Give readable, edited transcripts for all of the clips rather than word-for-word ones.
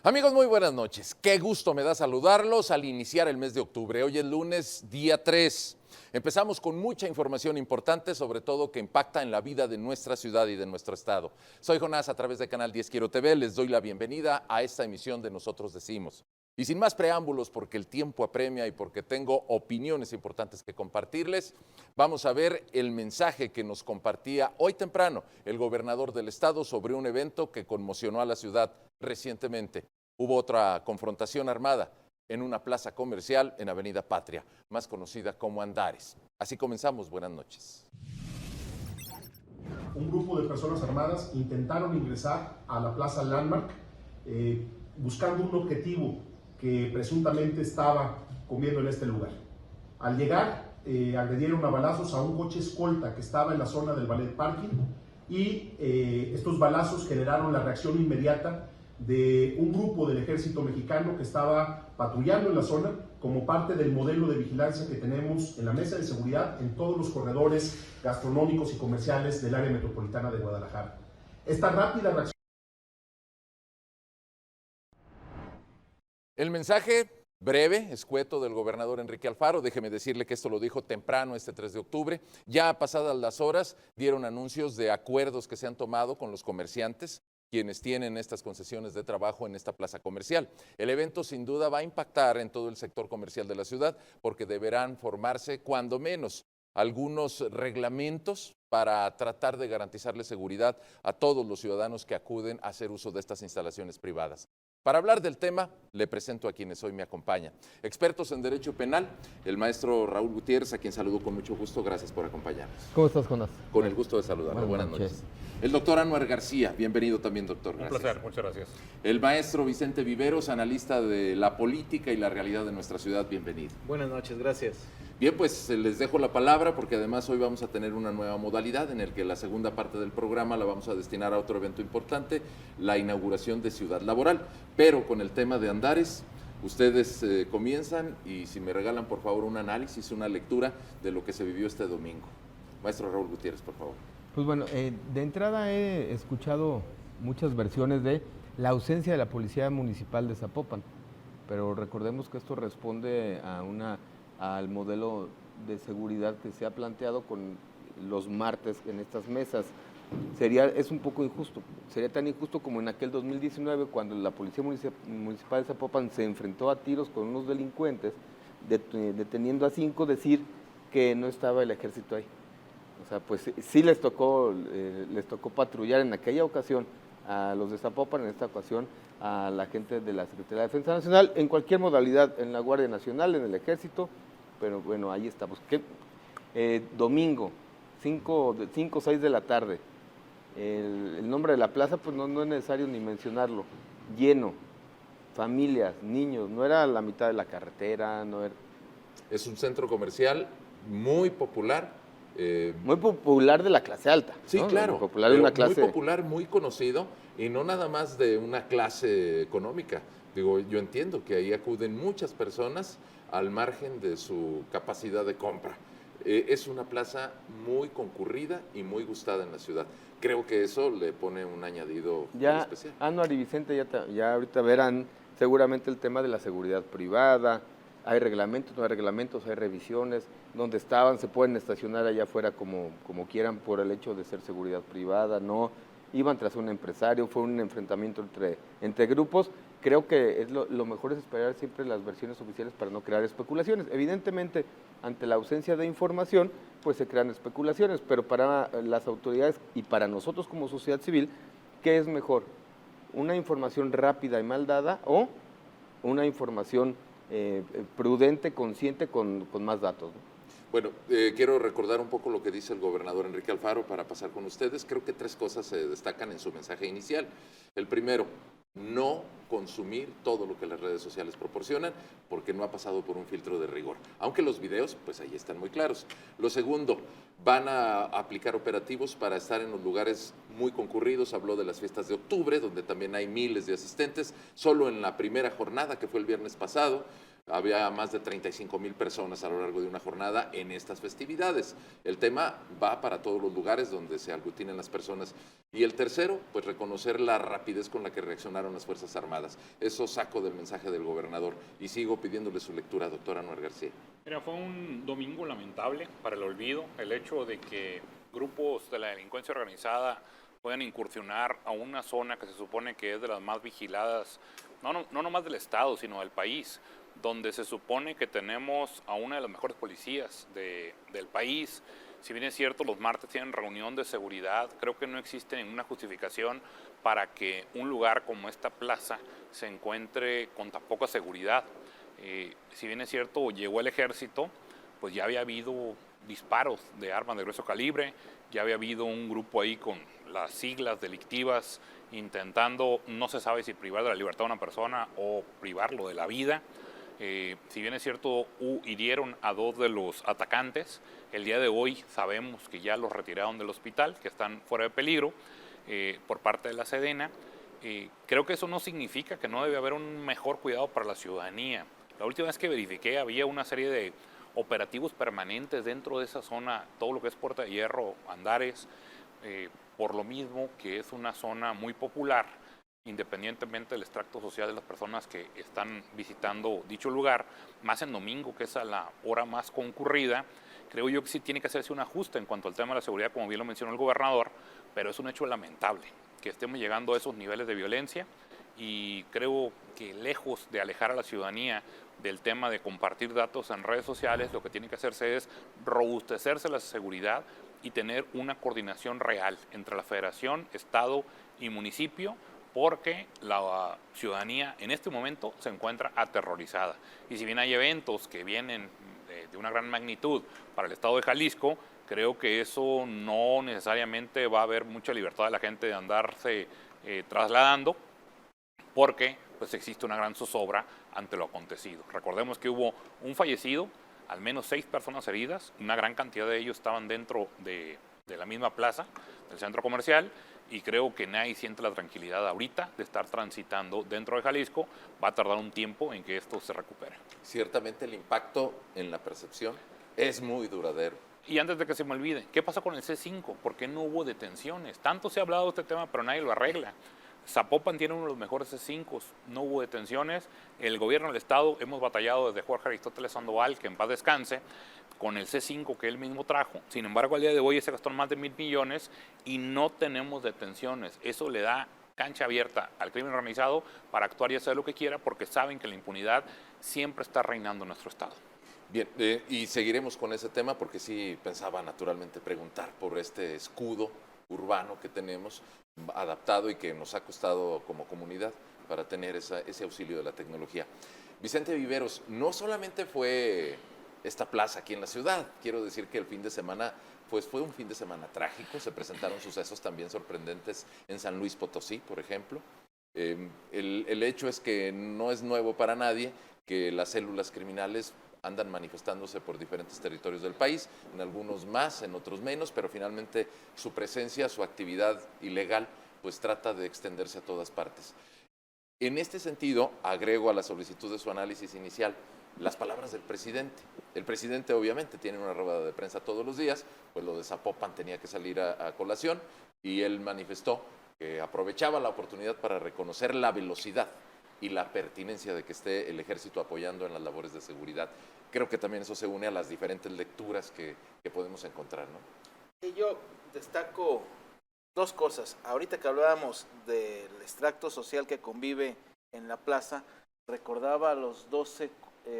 Amigos, muy buenas noches. Qué gusto me da saludarlos al iniciar el mes de octubre. Hoy es lunes, día 3. Empezamos con mucha información importante, sobre todo que impacta en la vida de nuestra ciudad y de nuestro estado. Soy Jonás, a través de Canal 10 Quiero TV, les doy la bienvenida a esta emisión de Nosotros Decimos. Y sin más preámbulos, porque el tiempo apremia y porque tengo opiniones importantes que compartirles, vamos a ver el mensaje que nos compartía hoy temprano el gobernador del estado sobre un evento que conmocionó a la ciudad recientemente. Hubo otra confrontación armada en una plaza comercial en Avenida Patria, más conocida como Andares. Así comenzamos, buenas noches. Un grupo de personas armadas intentaron ingresar a la Plaza Landmark buscando un objetivo que presuntamente estaba comiendo en este lugar. Al llegar, agredieron a balazos a un coche escolta que estaba en la zona del ballet parking y estos balazos generaron la reacción inmediata de un grupo del ejército mexicano que estaba patrullando en la zona como parte del modelo de vigilancia que tenemos en la mesa de seguridad en todos los corredores gastronómicos y comerciales del área metropolitana de Guadalajara. Esta rápida reacción. El mensaje breve, escueto del gobernador Enrique Alfaro, déjeme decirle que esto lo dijo temprano este 3 de octubre, ya pasadas las horas dieron anuncios de acuerdos que se han tomado con los comerciantes, quienes tienen estas concesiones de trabajo en esta plaza comercial. El evento sin duda va a impactar en todo el sector comercial de la ciudad porque deberán formarse cuando menos algunos reglamentos para tratar de garantizarle seguridad a todos los ciudadanos que acuden a hacer uso de estas instalaciones privadas. Para hablar del tema, le presento a quienes hoy me acompañan. Expertos en Derecho Penal, el maestro Raúl Gutiérrez, a quien saludo con mucho gusto. Gracias por acompañarnos. ¿Cómo estás, Jonás? Con el gusto de saludarlo. Buenas noches. El doctor Anuar García, bienvenido también, doctor. Gracias. Un placer, muchas gracias. El maestro Vicente Viveros, analista de la política y la realidad de nuestra ciudad, bienvenido. Buenas noches, gracias. Bien, pues les dejo la palabra porque además hoy vamos a tener una nueva modalidad en el que la segunda parte del programa la vamos a destinar a otro evento importante, la inauguración de Ciudad Laboral. Pero con el tema de Andares, ustedes comienzan y si me regalan por favor un análisis, una lectura de lo que se vivió este domingo. Maestro Raúl Gutiérrez, por favor. Pues bueno, de entrada he escuchado muchas versiones de la ausencia de la Policía Municipal de Zapopan, pero recordemos que esto responde al modelo de seguridad que se ha planteado con los martes en estas mesas. Es un poco injusto, sería tan injusto como en aquel 2019 cuando la Policía Municipal de Zapopan se enfrentó a tiros con unos delincuentes, deteniendo a 5, decir que no estaba el ejército ahí. O sea, pues sí les tocó patrullar en aquella ocasión a los de Zapopan, en esta ocasión a la gente de la Secretaría de Defensa Nacional, en cualquier modalidad, en la Guardia Nacional, en el Ejército, pero bueno, ahí estamos. Domingo, 5 o 6 de la tarde, el nombre de la plaza, pues no es necesario ni mencionarlo, lleno, familias, niños, no era la mitad de la carretera, no era... Es un centro comercial muy popular. Muy popular de la clase alta. Sí, ¿no? claro, Popular de una clase... muy popular, muy conocido y no nada más de una clase económica. Digo, yo entiendo que ahí acuden muchas personas al margen de su capacidad de compra. Es una plaza muy concurrida y muy gustada en la ciudad. Creo que eso le pone un añadido muy especial. Anuar y Vicente ya ahorita verán seguramente el tema de la seguridad privada. Hay reglamentos, no hay reglamentos, hay revisiones. Donde estaban se pueden estacionar allá afuera como quieran por el hecho de ser seguridad privada, no. Iban tras un empresario, fue un enfrentamiento entre grupos. Creo que lo mejor es esperar siempre las versiones oficiales para no crear especulaciones. Evidentemente, ante la ausencia de información, pues se crean especulaciones, pero para las autoridades y para nosotros como sociedad civil, ¿qué es mejor? ¿Una información rápida y mal dada o una información prudente, consciente, con más datos, ¿no? Bueno, quiero recordar un poco lo que dice el gobernador Enrique Alfaro para pasar con ustedes. Creo que 3 cosas se destacan en su mensaje inicial. El primero, no consumir todo lo que las redes sociales proporcionan porque no ha pasado por un filtro de rigor. Aunque los videos, pues ahí están muy claros. Lo segundo, van a aplicar operativos para estar en los lugares muy concurridos. Habló de las fiestas de octubre, donde también hay miles de asistentes. Solo en la primera jornada, que fue el viernes pasado, Había más de 35,000 personas a lo largo de una jornada en estas festividades. El tema va para todos los lugares donde se aglutinen las personas. Y el tercero, pues reconocer la rapidez con la que reaccionaron las Fuerzas Armadas. Eso saco del mensaje del gobernador y sigo pidiéndole su lectura, doctora Anuar García. Mira, fue un domingo lamentable para el olvido, el hecho de que grupos de la delincuencia organizada puedan incursionar a una zona que se supone que es de las más vigiladas, no nomás del Estado, sino del país, donde se supone que tenemos a una de las mejores policías del país. Si bien es cierto, los martes tienen reunión de seguridad, creo que no existe ninguna justificación para que un lugar como esta plaza se encuentre con tan poca seguridad. Si bien es cierto, llegó el ejército, pues ya había habido disparos de armas de grueso calibre, ya había habido un grupo ahí con las siglas delictivas intentando, no se sabe si privar de la libertad a una persona o privarlo de la vida. Si bien es cierto, hirieron a 2 de los atacantes, el día de hoy sabemos que ya los retiraron del hospital, que están fuera de peligro por parte de la Sedena. Creo que eso no significa que no debe haber un mejor cuidado para la ciudadanía. La última vez que verifiqué había una serie de operativos permanentes dentro de esa zona, todo lo que es Puerta de Hierro, Andares, por lo mismo que es una zona muy popular, independientemente del extracto social de las personas que están visitando dicho lugar, más en domingo, que es a la hora más concurrida. Creo yo que sí tiene que hacerse un ajuste en cuanto al tema de la seguridad, como bien lo mencionó el gobernador, pero es un hecho lamentable que estemos llegando a esos niveles de violencia y creo que lejos de alejar a la ciudadanía del tema de compartir datos en redes sociales, lo que tiene que hacerse es robustecerse la seguridad y tener una coordinación real entre la Federación, Estado y municipio, porque la ciudadanía en este momento se encuentra aterrorizada. Y si bien hay eventos que vienen de una gran magnitud para el estado de Jalisco, creo que eso no necesariamente va a haber mucha libertad de la gente de andarse trasladando, porque pues existe una gran zozobra ante lo acontecido. Recordemos que hubo un fallecido, al menos 6 personas heridas, una gran cantidad de ellos estaban dentro de la misma plaza, del centro comercial, y creo que nadie siente la tranquilidad ahorita de estar transitando dentro de Jalisco. Va a tardar un tiempo en que esto se recupere. Ciertamente el impacto en la percepción es muy duradero. Y antes de que se me olvide, ¿qué pasa con el C5? ¿Por qué no hubo detenciones? Tanto se ha hablado de este tema, pero nadie lo arregla. Zapopan tiene uno de los mejores C5, no hubo detenciones. El gobierno del estado hemos batallado desde Jorge Aristóteles Sandoval, que en paz descanse, con el C5 que él mismo trajo. Sin embargo, al día de hoy se gastaron más de 1,000 millones y no tenemos detenciones. Eso le da cancha abierta al crimen organizado para actuar y hacer lo que quiera, porque saben que la impunidad siempre está reinando en nuestro estado. Bien, y seguiremos con ese tema porque sí pensaba naturalmente preguntar por este escudo urbano que tenemos adaptado y que nos ha costado como comunidad para tener ese auxilio de la tecnología. Vicente Viveros, no solamente fue esta plaza aquí en la ciudad, quiero decir que el fin de semana pues fue un fin de semana trágico, se presentaron sucesos también sorprendentes en San Luis Potosí, por ejemplo. El hecho es que no es nuevo para nadie que las células criminales andan manifestándose por diferentes territorios del país, en algunos más, en otros menos, pero finalmente su presencia, su actividad ilegal, pues trata de extenderse a todas partes. En este sentido, agrego a la solicitud de su análisis inicial las palabras del presidente. El presidente obviamente tiene una rueda de prensa todos los días, pues lo de Zapopan tenía que salir a colación y él manifestó que aprovechaba la oportunidad para reconocer la velocidad y la pertinencia de que esté el ejército apoyando en las labores de seguridad. Creo que también eso se une a las diferentes lecturas que podemos encontrar, ¿no? Y yo destaco 2 cosas. Ahorita que hablábamos del extracto social que convive en la plaza, recordaba a los 12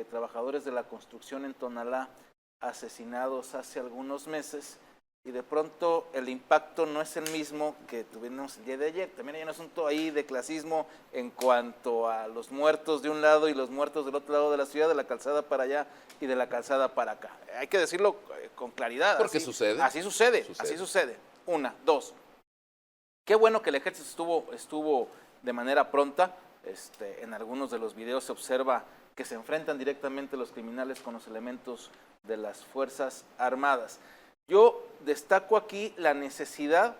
trabajadores de la construcción en Tonalá asesinados hace algunos meses, y de pronto el impacto no es el mismo que tuvimos el día de ayer. También hay un asunto ahí de clasismo en cuanto a los muertos de un lado y los muertos del otro lado de la ciudad, de la calzada para allá y de la calzada para acá. Hay que decirlo con claridad. Porque sucede. Así sucede. 1, 2. Qué bueno que el ejército estuvo de manera pronta. En algunos de los videos se observa que se enfrentan directamente los criminales con los elementos de las Fuerzas Armadas. Yo destaco aquí la necesidad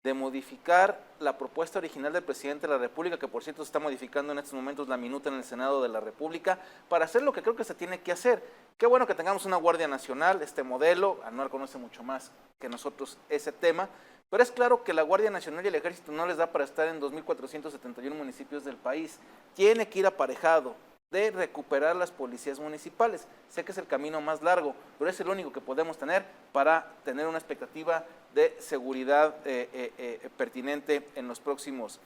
de modificar la propuesta original del presidente de la República, que por cierto se está modificando en estos momentos la minuta en el Senado de la República, para hacer lo que creo que se tiene que hacer. Qué bueno que tengamos una Guardia Nacional, este modelo, Anuar conoce mucho más que nosotros ese tema, pero es claro que la Guardia Nacional y el Ejército no les da para estar en 2.471 municipios del país. Tiene que ir aparejado de recuperar las policías municipales. Sé que es el camino más largo, pero es el único que podemos tener para tener una expectativa de seguridad pertinente en los próximos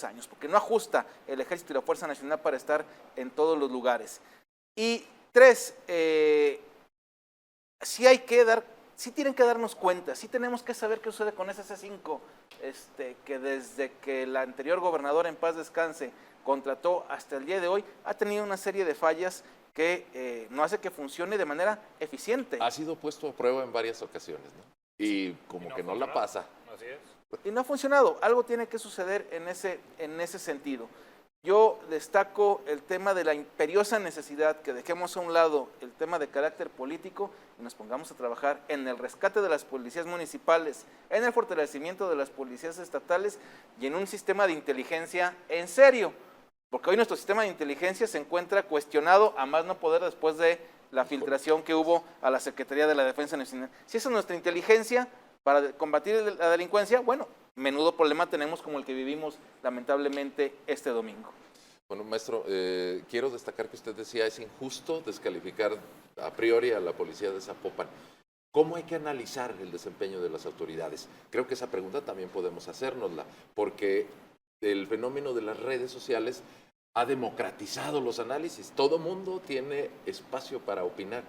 años, porque no ajusta el Ejército y la Fuerza Nacional para estar en todos los lugares. Y 3, sí tienen que darnos cuenta, sí tenemos que saber qué sucede con ese C5, que desde que el anterior gobernador, en paz descanse, contrató hasta el día de hoy, ha tenido una serie de fallas que no hace que funcione de manera eficiente. Ha sido puesto a prueba en varias ocasiones, ¿no? Y como que no la pasa. Así es. Y no ha funcionado. Algo tiene que suceder en ese sentido. Yo destaco el tema de la imperiosa necesidad que dejemos a un lado el tema de carácter político y nos pongamos a trabajar en el rescate de las policías municipales, en el fortalecimiento de las policías estatales y en un sistema de inteligencia en serio. Porque hoy nuestro sistema de inteligencia se encuentra cuestionado a más no poder después de la filtración que hubo a la Secretaría de la Defensa Nacional. Si esa es nuestra inteligencia para combatir la delincuencia, bueno, menudo problema tenemos como el que vivimos lamentablemente este domingo. Bueno, maestro, quiero destacar que usted decía es injusto descalificar a priori a la policía de Zapopan. ¿Cómo hay que analizar el desempeño de las autoridades? Creo que esa pregunta también podemos hacérnosla, porque el fenómeno de las redes sociales ha democratizado los análisis. Todo mundo tiene espacio para opinar.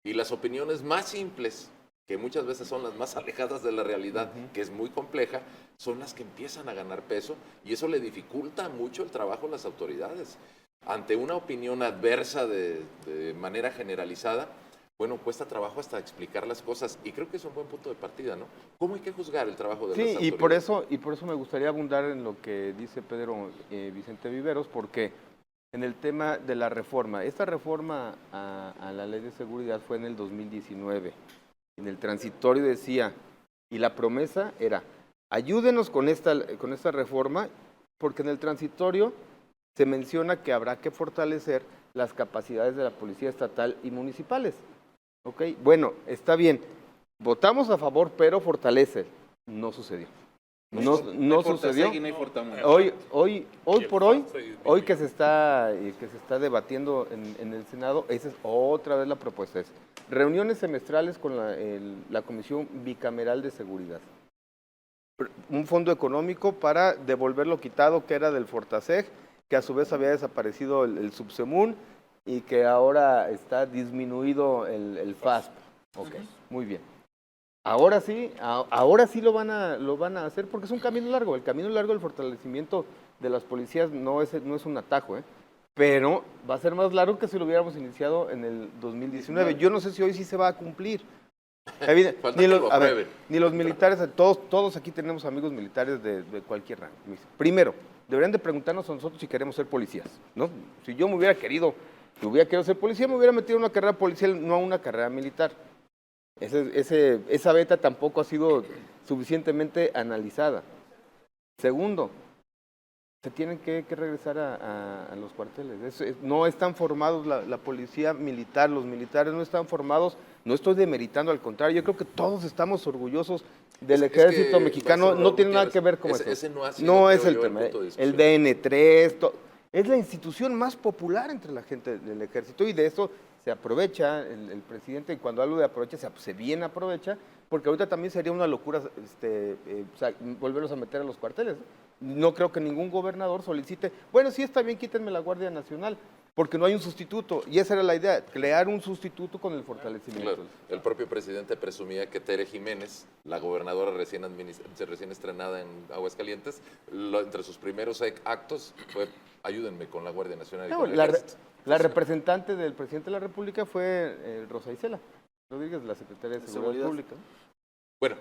Y las opiniones más simples, que muchas veces son las más alejadas de la realidad, que es muy compleja, son las que empiezan a ganar peso y eso le dificulta mucho el trabajo a las autoridades. Ante una opinión adversa de manera generalizada, bueno, cuesta trabajo hasta explicar las cosas y creo que es un buen punto de partida, ¿no? ¿Cómo hay que juzgar el trabajo de las autoridades? Sí, y por eso me gustaría abundar en lo que dice Pedro Vicente Viveros, porque en el tema de la reforma, esta reforma a la Ley de Seguridad fue en el 2019. En el transitorio decía, y la promesa era, ayúdenos con esta reforma, porque en el transitorio se menciona que habrá que fortalecer las capacidades de la policía estatal y municipales. ¿Ok? Bueno, está bien, votamos a favor, pero fortalece. No sucedió. No sucedió. Hoy que se está debatiendo en el Senado, esa es otra vez la propuesta. Es reuniones semestrales con la Comisión Bicameral de Seguridad. Un fondo económico para devolver lo quitado que era del Fortaseg, que a su vez había desaparecido el Subsemun y que ahora está disminuido el FASP. Ok, muy bien. Ahora sí lo van a hacer porque es un camino largo. El camino largo del fortalecimiento de las policías no es un atajo, pero va a ser más largo que si lo hubiéramos iniciado en el 2019. Yo no sé si hoy sí se va a cumplir. Ni los militares, todos aquí tenemos amigos militares de cualquier rango. Primero, deberían de preguntarnos a nosotros si queremos ser policías, ¿no? Si yo hubiera querido ser policía, me hubiera metido en una carrera policial, no a una carrera militar. Esa beta tampoco ha sido suficientemente analizada. Segundo, se tienen que regresar a los cuarteles. No están formados la policía militar, los militares no están formados. No estoy demeritando, al contrario, yo creo que todos estamos orgullosos del ejército mexicano. No tiene nada que ver con eso. Ese no es el tema. El DN3, es la institución más popular entre la gente del ejército y de eso se aprovecha el presidente, y cuando hablo de aprovecha, se bien aprovecha, porque ahorita también sería una locura volverlos a meter a los cuarteles. No creo que ningún gobernador solicite, bueno, sí está bien, quítenme la Guardia Nacional, porque no hay un sustituto, y esa era la idea, crear un sustituto con el fortalecimiento. Claro. El propio presidente presumía que Tere Jiménez, la gobernadora recién estrenada en Aguascalientes, entre sus primeros actos fue, ayúdenme con la Guardia Nacional y con el Ejército. La representante del presidente de la República fue Rosa Isela Rodríguez, la secretaria de Seguridad Pública. Bueno,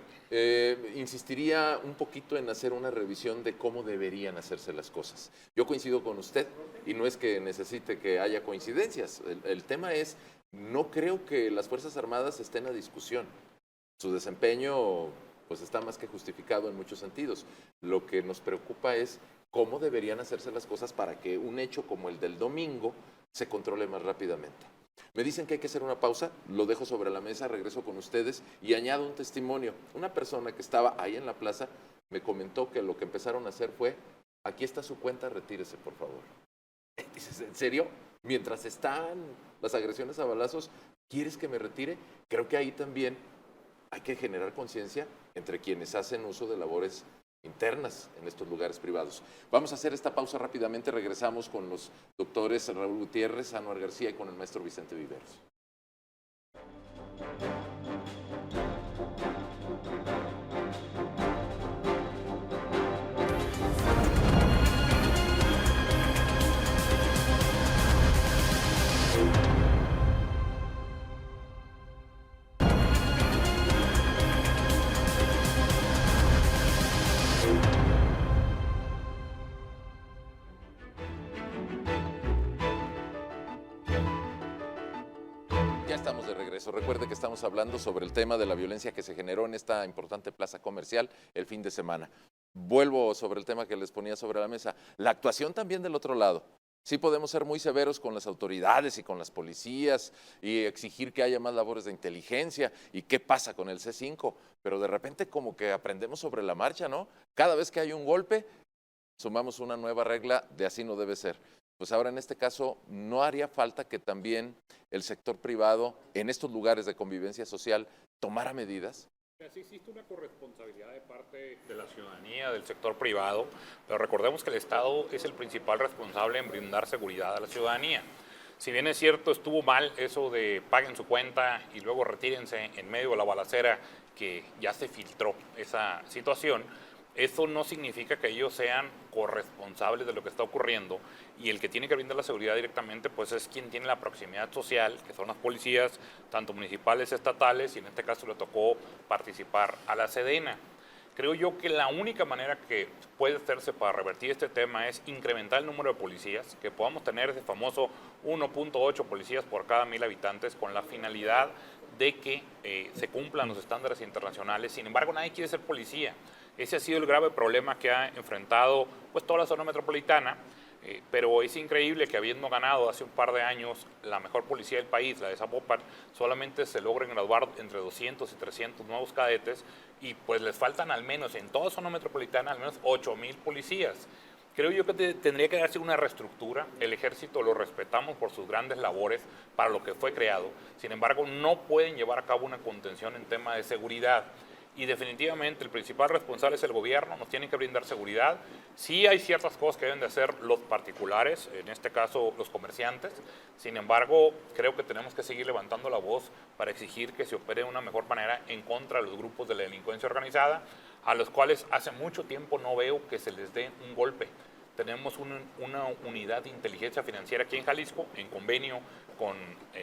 insistiría un poquito en hacer una revisión de cómo deberían hacerse las cosas. Yo coincido con usted y no es que necesite que haya coincidencias. El tema es, no creo que las Fuerzas Armadas estén a discusión. Su desempeño pues está más que justificado en muchos sentidos. Lo que nos preocupa es cómo deberían hacerse las cosas para que un hecho como el del domingo se controle más rápidamente. Me dicen que hay que hacer una pausa, lo dejo sobre la mesa, regreso con ustedes y añado un testimonio. Una persona que estaba ahí en la plaza me comentó que lo que empezaron a hacer fue, aquí está su cuenta, retírese por favor. Dices, ¿en serio? Mientras están las agresiones a balazos, ¿quieres que me retire? Creo que ahí también hay que generar conciencia entre quienes hacen uso de labores internas en estos lugares privados. Vamos a hacer esta pausa rápidamente, regresamos con los doctores Raúl Gutiérrez, Anuar García y con el maestro Vicente Viveros. Ya estamos de regreso. Recuerde que estamos hablando sobre el tema de la violencia que se generó en esta importante plaza comercial el fin de semana. Vuelvo sobre el tema que les ponía sobre la mesa. La actuación también del otro lado. Sí podemos ser muy severos con las autoridades y con las policías y exigir que haya más labores de inteligencia y qué pasa con el C5, pero de repente como que aprendemos sobre la marcha, ¿no? Cada vez que hay un golpe, sumamos una nueva regla de así no debe ser. Pues ahora en este caso no haría falta que también el sector privado en estos lugares de convivencia social tomara medidas. Sí existe una corresponsabilidad de parte de la ciudadanía, del sector privado, pero recordemos que el Estado es el principal responsable en brindar seguridad a la ciudadanía. Si bien es cierto, estuvo mal eso de paguen su cuenta y luego retírense en medio de la balacera, que ya se filtró esa situación, eso no significa que ellos sean corresponsables de lo que está ocurriendo, y el que tiene que brindar la seguridad directamente pues es quien tiene la proximidad social, que son las policías, tanto municipales, estatales, y en este caso le tocó participar a la Sedena. Creo yo que la única manera que puede hacerse para revertir este tema es incrementar el número de policías, que podamos tener ese famoso 1.8 policías por cada 1000 habitantes, con la finalidad de que se cumplan los estándares internacionales. Sin embargo, nadie quiere ser policía. Ese ha sido el grave problema que ha enfrentado pues toda la zona metropolitana, pero es increíble que habiendo ganado hace un par de años la mejor policía del país, la de Zapopan, solamente se logren graduar entre 200 y 300 nuevos cadetes, y pues les faltan al menos en toda zona metropolitana al menos 8,000 policías. Creo yo que tendría que darse una reestructura. El ejército lo respetamos por sus grandes labores para lo que fue creado. Sin embargo, no pueden llevar a cabo una contención en tema de seguridad. Y definitivamente el principal responsable es el gobierno, nos tienen que brindar seguridad. Sí hay ciertas cosas que deben de hacer los particulares, en este caso los comerciantes. Sin embargo, creo que tenemos que seguir levantando la voz para exigir que se opere de una mejor manera en contra de los grupos de la delincuencia organizada, a los cuales hace mucho tiempo no veo que se les dé un golpe. Tenemos una unidad de inteligencia financiera aquí en Jalisco, en convenio con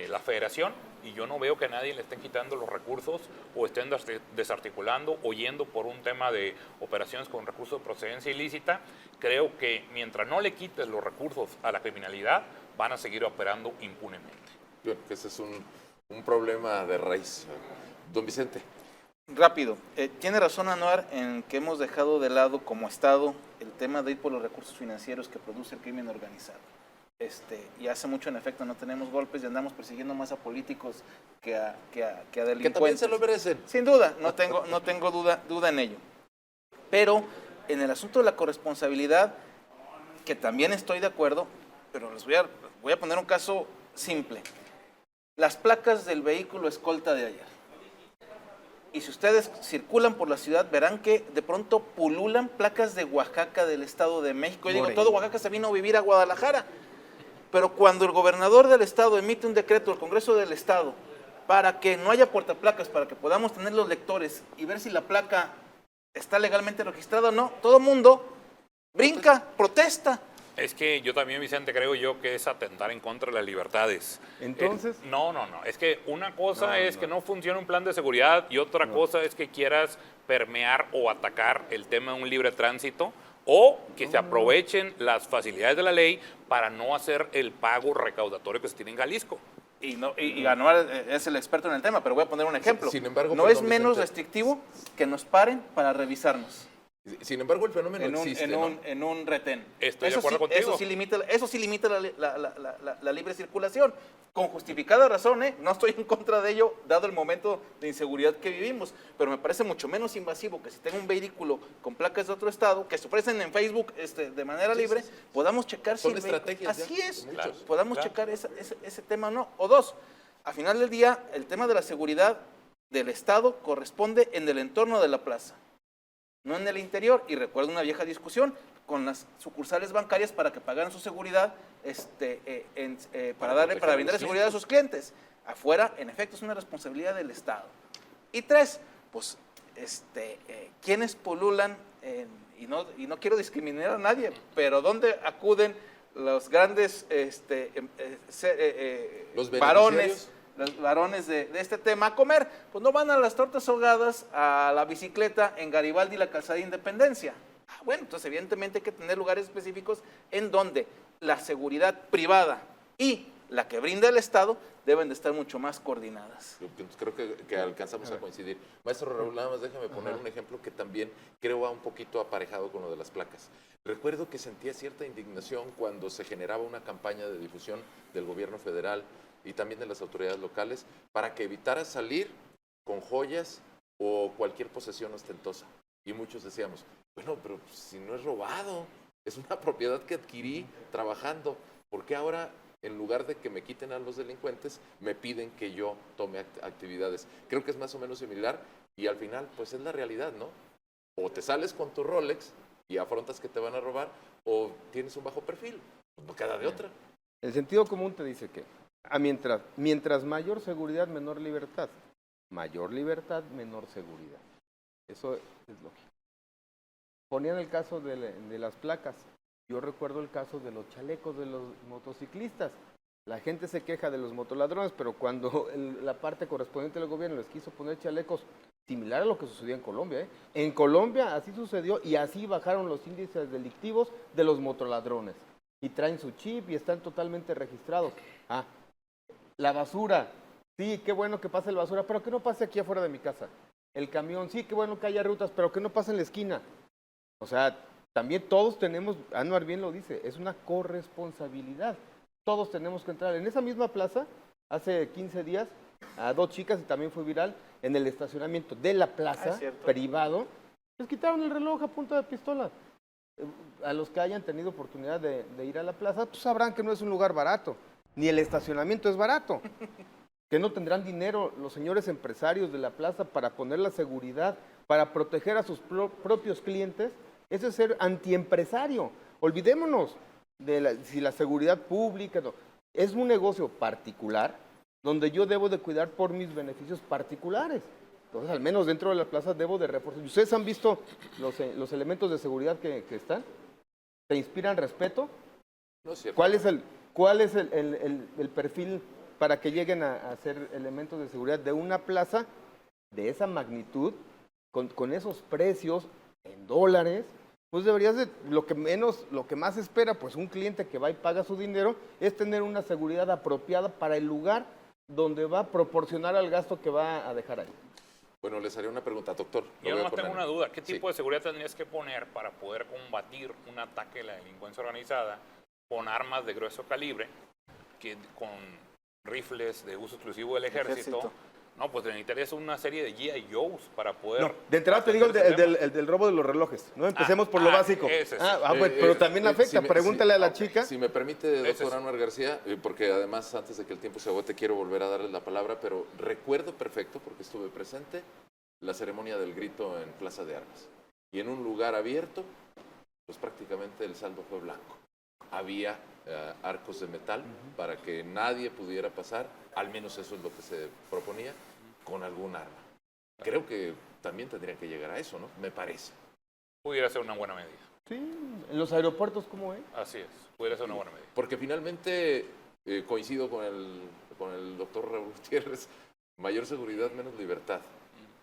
la Federación, y yo no veo que a nadie le estén quitando los recursos o estén desarticulando o yendo por un tema de operaciones con recursos de procedencia ilícita. Creo que mientras no le quites los recursos a la criminalidad, van a seguir operando impunemente. Bueno, que ese es un problema de raíz. Don Vicente. Rápido, tiene razón Anuar en que hemos dejado de lado como Estado el tema de ir por los recursos financieros que produce el crimen organizado. Y hace mucho, en efecto, no tenemos golpes y andamos persiguiendo más a políticos que a delincuentes. Que también se lo merecen. Sin duda, no tengo duda en ello. Pero en el asunto de la corresponsabilidad, que también estoy de acuerdo, pero les voy a poner un caso simple. Las placas del vehículo escolta de ayer. Y si ustedes circulan por la ciudad, verán que de pronto pululan placas de Oaxaca, del Estado de México. Yo digo, todo Oaxaca se vino a vivir a Guadalajara. Pero cuando el gobernador del Estado emite un decreto al Congreso del Estado para que no haya portaplacas, para que podamos tener los lectores y ver si la placa está legalmente registrada o no, todo el mundo brinca, protesta. Es que yo también, Vicente, creo yo que es atentar en contra de las libertades. Entonces... No. Es que una cosa es que no funcione un plan de seguridad y otra cosa es que quieras permear o atacar el tema de un libre tránsito, o que se aprovechen las facilidades de la ley para no hacer el pago recaudatorio que se tiene en Jalisco. Y Anuar es el experto en el tema, pero voy a poner un ejemplo. Sin embargo, no perdón, es menos Vicente, restrictivo que nos paren para revisarnos Sin embargo, el fenómeno existe, en un retén. Estoy de acuerdo contigo. Eso sí limita la libre circulación. Con justificada razón, no estoy en contra de ello, dado el momento de inseguridad que vivimos, pero me parece mucho menos invasivo que si tengo un vehículo con placas de otro estado, que se ofrecen en Facebook de manera libre, podamos checar Son si el estrategias así ya, es, muchos. podamos checar ese tema o no. O dos, a final del día, el tema de la seguridad del Estado corresponde en el entorno de la plaza, no en el interior. Y recuerdo una vieja discusión con las sucursales bancarias para que pagaran su seguridad, para brindar seguridad a sus clientes. Afuera, en efecto, es una responsabilidad del Estado. Y tres, pues, ¿quiénes pululan? Y no quiero discriminar a nadie, pero ¿dónde acuden los grandes Los varones? Los varones de este tema a comer, pues no van a las tortas ahogadas, a la bicicleta en Garibaldi y la Calzada de Independencia. Bueno, entonces evidentemente hay que tener lugares específicos en donde la seguridad privada y la que brinda el Estado deben de estar mucho más coordinadas. Creo que alcanzamos a coincidir. Maestro Raúl, nada más déjame poner un ejemplo que también creo va un poquito aparejado con lo de las placas. Recuerdo que sentía cierta indignación cuando se generaba una campaña de difusión del gobierno federal y también de las autoridades locales para que evitara salir con joyas o cualquier posesión ostentosa. Y muchos decíamos, bueno, pero si no es robado, es una propiedad que adquirí trabajando, ¿por qué ahora, en lugar de que me quiten a los delincuentes, me piden que yo tome actividades? Creo que es más o menos similar y al final, pues es la realidad, ¿no? O te sales con tu Rolex y afrontas que te van a robar, o tienes un bajo perfil, pues no queda de otra. El sentido común te dice que mientras mayor seguridad, menor libertad. Mayor libertad, menor seguridad. Eso es lógico. Ponían el caso de las placas. Yo recuerdo el caso de los chalecos de los motociclistas. La gente se queja de los motoladrones, pero cuando la parte correspondiente del gobierno les quiso poner chalecos, similar a lo que sucedió en Colombia, ¿eh? En Colombia así sucedió y así bajaron los índices delictivos de los motoladrones. Y traen su chip y están totalmente registrados. La basura, sí, qué bueno que pase la basura, pero que no pase aquí afuera de mi casa. El camión, sí, qué bueno que haya rutas, pero que no pase en la esquina. O sea, también todos tenemos, Anuar bien lo dice, es una corresponsabilidad. Todos tenemos que entrar. En esa misma plaza, hace 15 días, a 2 chicas, y también fue viral, en el estacionamiento de la plaza, privado, les quitaron el reloj a punta de pistola. A los que hayan tenido oportunidad de ir a la plaza, pues sabrán que no es un lugar barato. Ni el estacionamiento es barato, que no tendrán dinero los señores empresarios de la plaza para poner la seguridad, para proteger a sus propios clientes. Eso es ser antiempresario. Olvidémonos de si la seguridad pública, no. Es un negocio particular donde yo debo de cuidar por mis beneficios particulares. Entonces, al menos dentro de la plaza debo de reforzar. ¿Ustedes han visto los elementos de seguridad que están? ¿Te inspiran respeto? No es cierto. ¿Cuál es el perfil para que lleguen a ser elementos de seguridad de una plaza de esa magnitud, con esos precios en dólares? Pues deberías de, lo que más espera, pues un cliente que va y paga su dinero, es tener una seguridad apropiada para el lugar donde va a proporcionar al gasto que va a dejar ahí. Bueno, les haré una pregunta, doctor. Yo nomás tengo una duda. ¿Qué tipo de seguridad tendrías que poner para poder combatir un ataque de la delincuencia organizada con armas de grueso calibre, con rifles de uso exclusivo del ejército? No, pues necesitarías una serie de G.I. Joes para poder... No, de entrada te digo el del robo de los relojes, ¿no? Empecemos por lo básico. Ese sí. Bueno, pero también afecta. Pregúntale a la chica. Si me permite, doctor Anuar García, porque además antes de que el tiempo se agote quiero volver a darle la palabra, pero recuerdo perfecto, porque estuve presente, la ceremonia del grito en Plaza de Armas. Y en un lugar abierto, pues prácticamente el saldo fue blanco. Había arcos de metal para que nadie pudiera pasar, al menos eso es lo que se proponía, con algún arma. Creo que también tendría que llegar a eso, ¿no? Me parece. Pudiera ser una buena medida. Sí, en los aeropuertos, ¿cómo es? Así es, pudiera ser una buena medida. Porque finalmente coincido con el doctor Raúl Gutiérrez, mayor seguridad, menos libertad.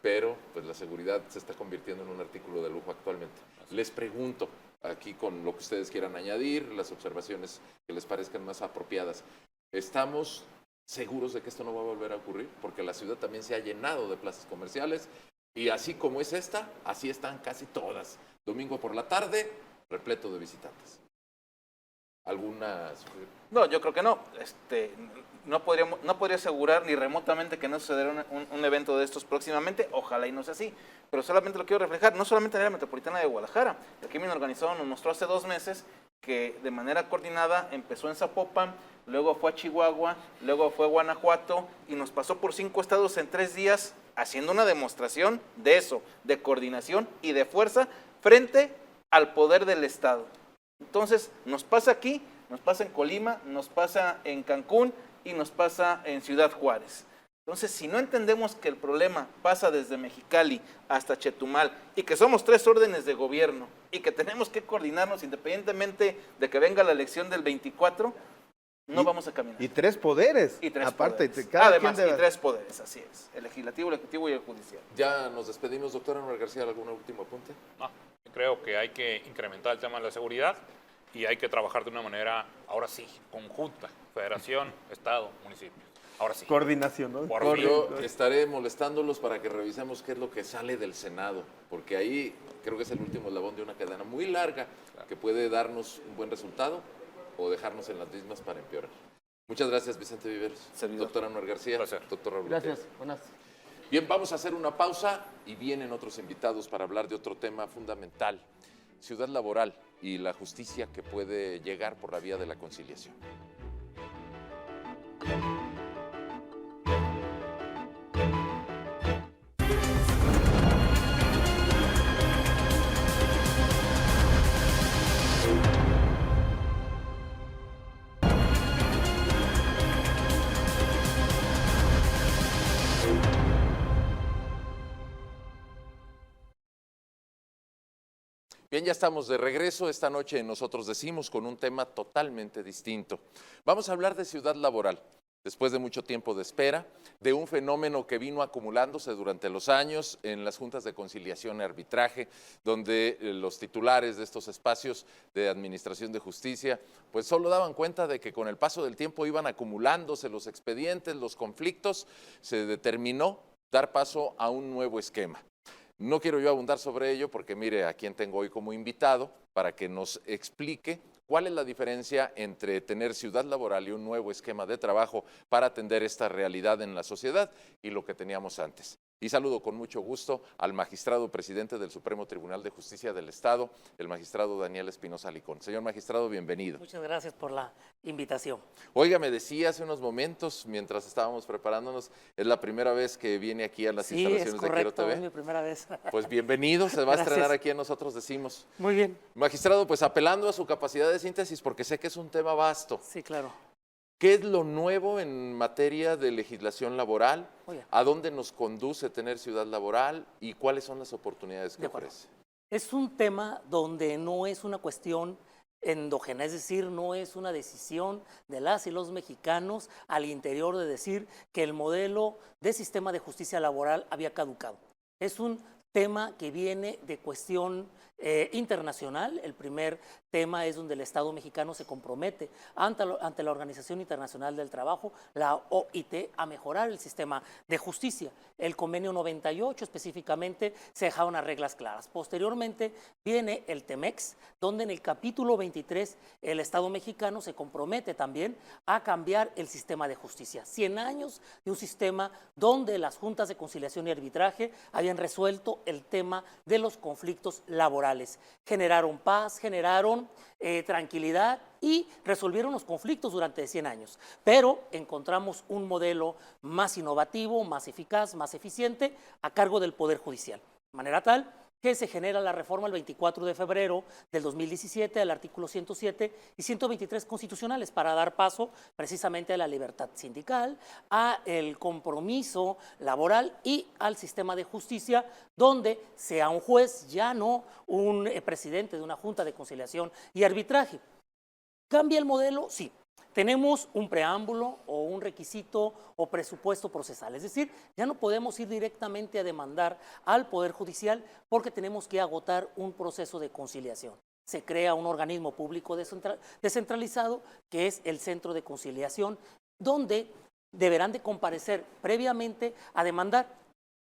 Pero pues la seguridad se está convirtiendo en un artículo de lujo actualmente. Les pregunto, aquí con lo que ustedes quieran añadir, las observaciones que les parezcan más apropiadas. Estamos seguros de que esto no va a volver a ocurrir, porque la ciudad también se ha llenado de plazas comerciales y así como es esta, así están casi todas. Domingo por la tarde, repleto de visitantes. ¿Alguna? No, yo creo que no. No podría asegurar ni remotamente que no sucederá un evento de estos próximamente. Ojalá y no sea así. Pero solamente lo quiero reflejar, no solamente en la área metropolitana de Guadalajara. El crimen organizado nos mostró hace 2 meses que de manera coordinada empezó en Zapopan, luego fue a Chihuahua, luego fue a Guanajuato y nos pasó por 5 estados en 3 días haciendo una demostración de eso, de coordinación y de fuerza frente al poder del Estado. Entonces, nos pasa aquí, nos pasa en Colima, nos pasa en Cancún y nos pasa en Ciudad Juárez. Entonces, si no entendemos que el problema pasa desde Mexicali hasta Chetumal y que somos 3 órdenes de gobierno y que tenemos que coordinarnos independientemente de que venga la elección del 24, no vamos a caminar. Y 3 poderes. Y 3 aparte, poderes. cada Además, quien y 3 poderes, así es. El legislativo, el ejecutivo y el judicial. Ya nos despedimos, doctora Manuel García, ¿algún último apunte? No, creo que hay que incrementar el tema de la seguridad y hay que trabajar de una manera, ahora sí, conjunta, federación, estado, municipio. Ahora sí. Coordinación, ¿no? Por fin. Yo estaré molestándolos para que revisemos qué es lo que sale del Senado, porque ahí creo que es el último eslabón de una cadena muy larga que puede darnos un buen resultado o dejarnos en las mismas para empeorar. Muchas gracias, Vicente Viveros. Servidor. Doctora Anuar García. Placer. Doctor Raúl Gracias. Ortega. Buenas. Bien, vamos a hacer una pausa y vienen otros invitados para hablar de otro tema fundamental, ciudad laboral y la justicia que puede llegar por la vía de la conciliación. Bien, ya estamos de regreso. Esta noche Nosotros Decimos con un tema totalmente distinto. Vamos a hablar de ciudad laboral. Después de mucho tiempo de espera, de un fenómeno que vino acumulándose durante los años en las juntas de conciliación y arbitraje, donde los titulares de estos espacios de administración de justicia, pues solo daban cuenta de que con el paso del tiempo iban acumulándose los expedientes, los conflictos, se determinó dar paso a un nuevo esquema. No quiero yo abundar sobre ello porque mire a quién tengo hoy como invitado para que nos explique cuál es la diferencia entre tener ciudad laboral y un nuevo esquema de trabajo para atender esta realidad en la sociedad y lo que teníamos antes. Y saludo con mucho gusto al magistrado presidente del Supremo Tribunal de Justicia del Estado, el magistrado Daniel Espinosa Licón. Señor magistrado, bienvenido. Muchas gracias por la invitación. Oiga, me decía hace unos momentos, mientras estábamos preparándonos, es la primera vez que viene aquí a las instalaciones de Quiero TV. Es mi primera vez. Pues bienvenido, se va a estrenar Gracias. aquí en Nosotros Decimos. Muy bien. Magistrado, pues apelando a su capacidad de síntesis, porque sé que es un tema vasto. Sí, claro. ¿Qué es lo nuevo en materia de legislación laboral? Oye. ¿A dónde nos conduce tener ciudad laboral? ¿Y cuáles son las oportunidades que De acuerdo. ofrece? Es un tema donde no es una cuestión endógena, es decir, no es una decisión de las y los mexicanos al interior de decir que el modelo de sistema de justicia laboral había caducado. Es un tema que viene de cuestión internacional. El primer tema es donde el Estado mexicano se compromete ante la Organización Internacional del Trabajo, la OIT, a mejorar el sistema de justicia. El convenio 98 específicamente se dejaban unas reglas claras. Posteriormente viene el TEMEX, donde en el capítulo 23 el Estado mexicano se compromete también a cambiar el sistema de justicia. 100 años de un sistema donde las juntas de conciliación y arbitraje habían resuelto el tema de los conflictos laborales. Generaron paz, generaron tranquilidad y resolvieron los conflictos durante 100 años. Pero encontramos un modelo más innovativo, más eficaz, más eficiente a cargo del Poder Judicial. De manera tal que se genera la reforma el 24 de febrero del 2017 al artículo 107 y 123 constitucionales para dar paso precisamente a la libertad sindical, al compromiso laboral y al sistema de justicia, donde sea un juez, ya no un presidente de una junta de conciliación y arbitraje. ¿Cambia el modelo? Sí. Tenemos un preámbulo o un requisito o presupuesto procesal, es decir, ya no podemos ir directamente a demandar al Poder Judicial porque tenemos que agotar un proceso de conciliación. Se crea un organismo público descentralizado que es el Centro de Conciliación, donde deberán de comparecer previamente a demandar.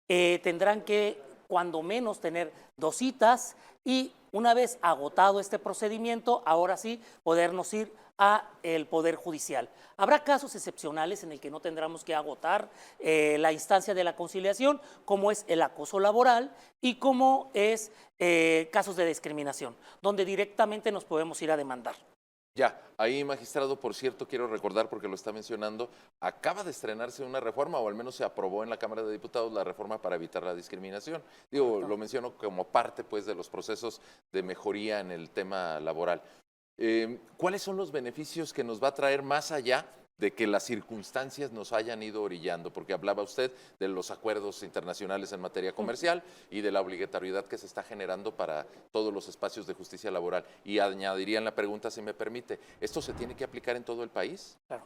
Tendrán que, cuando menos, tener 2 citas y una vez agotado este procedimiento, ahora sí, podernos ir a el Poder Judicial. Habrá casos excepcionales en el que no tendremos que agotar la instancia de la conciliación, como es el acoso laboral y como es casos de discriminación, donde directamente nos podemos ir a demandar. Ya, ahí, magistrado, por cierto, quiero recordar, porque lo está mencionando, acaba de estrenarse una reforma, o al menos se aprobó en la Cámara de Diputados la reforma para evitar la discriminación. Digo, lo menciono como parte, pues, de los procesos de mejoría en el tema laboral. ¿Cuáles son los beneficios que nos va a traer más allá de que las circunstancias nos hayan ido orillando? Porque hablaba usted de los acuerdos internacionales en materia comercial y de la obligatoriedad que se está generando para todos los espacios de justicia laboral. Y añadiría en la pregunta, si me permite, ¿esto se tiene que aplicar en todo el país? Claro.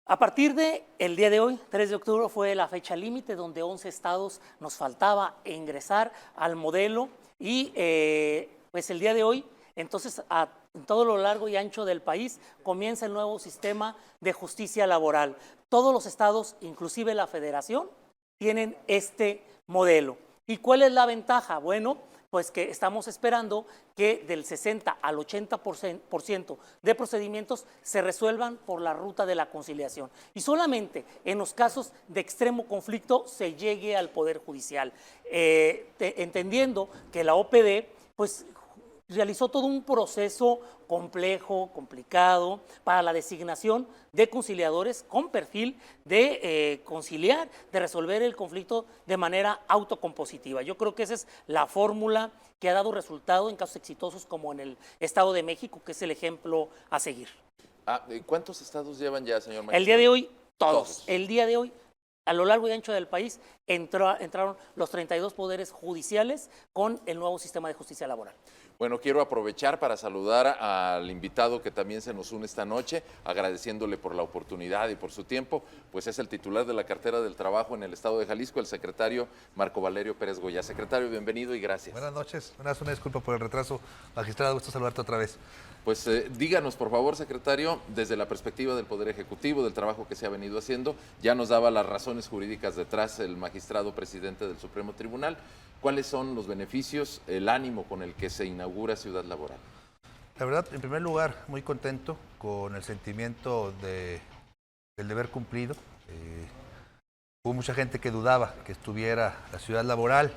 A partir del día de hoy, 3 de octubre, fue la fecha límite donde 11 estados nos faltaba ingresar al modelo y pues el día de hoy, entonces, en todo lo largo y ancho del país comienza el nuevo sistema de justicia laboral. Todos los estados, inclusive la federación, tienen este modelo. ¿Y cuál es la ventaja? Bueno, pues que estamos esperando que del 60 al 80% de procedimientos se resuelvan por la ruta de la conciliación. Y solamente en los casos de extremo conflicto se llegue al Poder Judicial, entendiendo que la OPD, pues, realizó todo un proceso complejo, complicado, para la designación de conciliadores con perfil de conciliar, de resolver el conflicto de manera autocompositiva. Yo creo que esa es la fórmula que ha dado resultado en casos exitosos como en el Estado de México, que es el ejemplo a seguir. ¿Cuántos estados llevan ya, señor magistrado? El día de hoy, todos. El día de hoy, a lo largo y ancho del país, entraron los 32 poderes judiciales con el nuevo sistema de justicia laboral. Bueno, quiero aprovechar para saludar al invitado que también se nos une esta noche, agradeciéndole por la oportunidad y por su tiempo, pues es el titular de la cartera del trabajo en el estado de Jalisco, el secretario Marco Valerio Pérez Goya. Secretario, bienvenido y gracias. Buenas noches, una disculpa por el retraso. Magistrado, gusto saludarte otra vez. Pues díganos, por favor, secretario, desde la perspectiva del Poder Ejecutivo, del trabajo que se ha venido haciendo, ya nos daba las razones jurídicas detrás el magistrado presidente del Supremo Tribunal. ¿Cuáles son los beneficios, el ánimo con el que se inaugura Ciudad Laboral? La verdad, en primer lugar, muy contento con el sentimiento del deber cumplido. Hubo mucha gente que dudaba que estuviera la Ciudad Laboral.